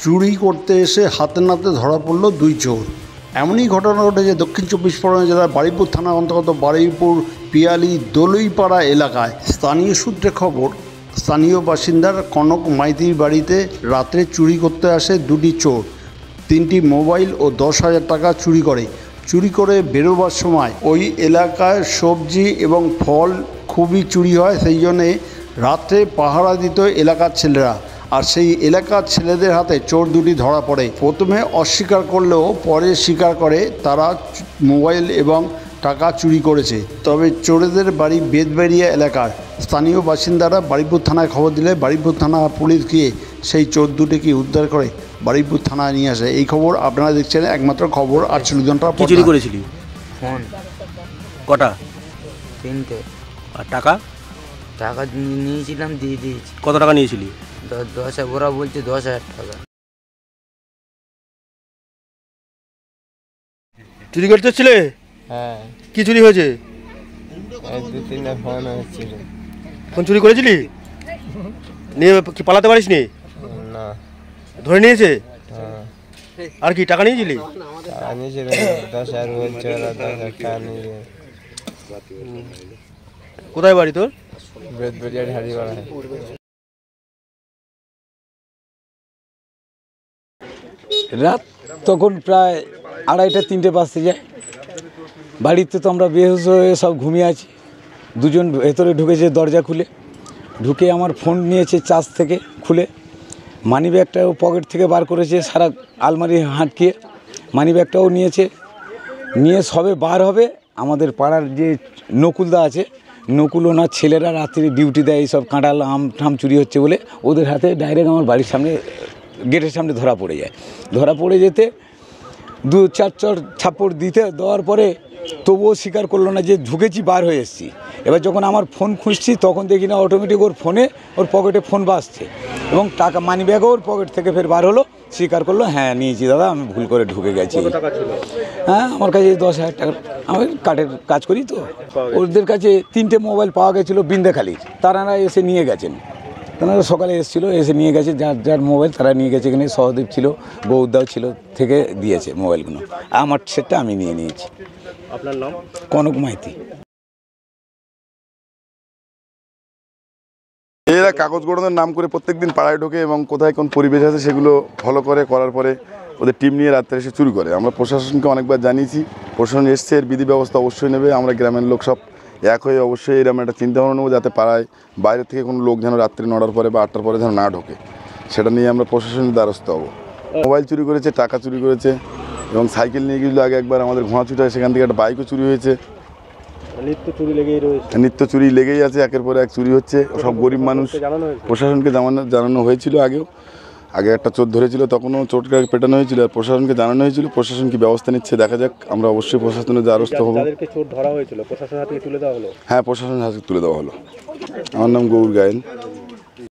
চুরি করতে এসে হাতে নাতে ধরা পড়ল দুই চোর। এমনই ঘটনা ঘটেছে দক্ষিণ চব্বিশ পরগনা জেলার বারুইপুর থানা অন্তর্গত বারুইপুর পিয়ালি দলুইপাড়া এলাকায়। স্থানীয় সূত্রে খবর, স্থানীয় বাসিন্দার কনক মাইতির বাড়িতে রাত্রে চুরি করতে আসে দুটি চোর। 3টি মোবাইল ও 10,000 টাকা চুরি করে। চুরি করে বেরোবার সময় ওই এলাকায় সবজি এবং ফল খুবই চুরি হয়, সেই জন্যে রাত্রে পাহারা দিত এলাকার ছেলেরা। আর সেই এলাকার ছেলেদের হাতে চোর দুটি ধরা পড়ে। প্রথমে অস্বীকার করলেও পরে স্বীকার করে তারা মোবাইল এবং টাকা চুরি করেছে। তবে চোরেদের বাড়ি বেদবেরিয়া এলাকার। স্থানীয় বাসিন্দারা বারুইপুর থানায় খবর দিলে বারুইপুর থানা পুলিশ গিয়ে সেই চোর দুটিকে উদ্ধার করে বারুইপুর থানায় নিয়ে আসে। এই খবর আপনারা দেখছেন একমাত্র খবর 48 ঘন্টা। চুরি করেছিলি? ফোন কটা? 3টে। আর টাকা? টাকা নিয়েছিলাম, দিয়ে দিয়েছি। কত টাকা নিয়েছিলি? 10 ওরা বলছে 10,000 টাকা। চুরি করতে এসেছিলে? হ্যাঁ। কি চুরি হয়েছে? 2-3টা ফোন হচ্ছিল। ফোন চুরি করেছিলি? নিয়ে কি পালাতে পারিস নি? না। ধরে নিয়েছে? হ্যাঁ। আর কি টাকা নিয়েছিলি? টাকা নিয়েছিল 10,000 বলছে ওরা, 10,000 টাকা নিয়ে। কোথায় বাড়ি তোর? বেদবেরিয়া ঢাড়িপাড়া। রাত তখন প্রায় 2:30-3টে বাজতে যায়। বাড়িতে তো আমরা বেহুশ হয়ে সব ঘুমিয়ে আছি। দুজন ভেতরে ঢুকেছে দরজা খুলে, ঢুকে আমার ফোন নিয়েছে চার্জ থেকে খুলে, মানি ব্যাগটাও পকেট থেকে বার করেছে, সারা আলমারি হাঁটকিয়ে মানি ব্যাগটাও নিয়েছে। নিয়ে সবে বার হবে, আমাদের পাড়ার যে নকুলদা আছে, নকুল ওনার ছেলেরা রাত্রি ডিউটি দেয় এইসব কাঁঠাল আম ঠাম চুরি হচ্ছে বলে, ওদের হাতে ডাইরেক্ট আমার বাড়ির সামনে গেটের সামনে ধরা পড়ে যায়। ধরা পড়ে যেতে 2-4 চড় ছাপ্পড় দেওয়ার পরে তবুও স্বীকার করলো না যে ঢুকেছি, বার হয়ে এসেছি। এবার যখন আমার ফোন খুঁজছি তখন দেখি না অটোমেটিক ওর ফোনে, ওর পকেটে ফোন বাজছে এবং টাকা মানি ব্যাগও ওর পকেট থেকে ফের বার হলো। স্বীকার করলো, হ্যাঁ নিয়েছি দাদা, আমি ভুল করে ঢুকে গেছি। হ্যাঁ, আমার কাছে 10,000 টাকা, আমি কাঠের কাজ করি তো। ওদের কাছে 3টে মোবাইল পাওয়া গেছিলো বিন্দেখালির, তারা এসে নিয়ে গেছেন। তারা সকালে এসেছিলো, এসে নিয়ে গেছে যার যার মোবাইল তারা নিয়ে গেছে। এখানে সহদেব ছিল, বৌদাও ছিল, থেকে দিয়েছে মোবাইলগুলো। আমার সেটটা আমি নিয়ে নিয়েছি। আপনার নাম? কনক মাইতি। এরা কাগজ গড়নের নাম করে প্রত্যেকদিন পাড়ায় ঢোকে এবং কোথায় কোন পরিবেশ আছে সেগুলো ফলো করার পরে ওদের টিম নিয়ে রাত্রে এসে চুরি করে। আমরা প্রশাসনকে অনেকবার জানিয়েছি, প্রশাসন এসছে, এর বিধি ব্যবস্থা অবশ্যই নেবে। আমরা গ্রামের লোক সব এক হয়ে অবশ্যই এরকম একটা চিন্তাভাবনা নেবো যাতে পাড়ায় বাইরে থেকে কোনো লোক যেন রাত্রি 9টার পরে বা 8টার পরে যেন না ঢোকে, সেটা নিয়ে আমরা প্রশাসনের দ্বারস্থ হবো। মোবাইল চুরি করেছে, টাকা চুরি করেছে এবং সাইকেল নিয়ে গিয়েছিল আগে একবার আমাদের ঘোড়াচুটায়, সেখান থেকে একটা বাইকও চুরি হয়েছে। নিত্য চুরি লেগেই আছে, একের পর এক চুরি হচ্ছে। সব গরিব মানুষ। প্রশাসনকে জানানো হয়েছিল, আগে একটা চোর ধরেছিল, তখনও চোরকে পেটানো হয়েছিল, আর প্রশাসনকে জানানো হয়েছিল। প্রশাসন কি ব্যবস্থা নিচ্ছে দেখা যাক। আমরা অবশ্যই প্রশাসনের দ্বারস্থ হবো। হ্যাঁ, প্রশাসনের হাতে তুলে দেওয়া হলো। আমার নাম গৌর গায়েন।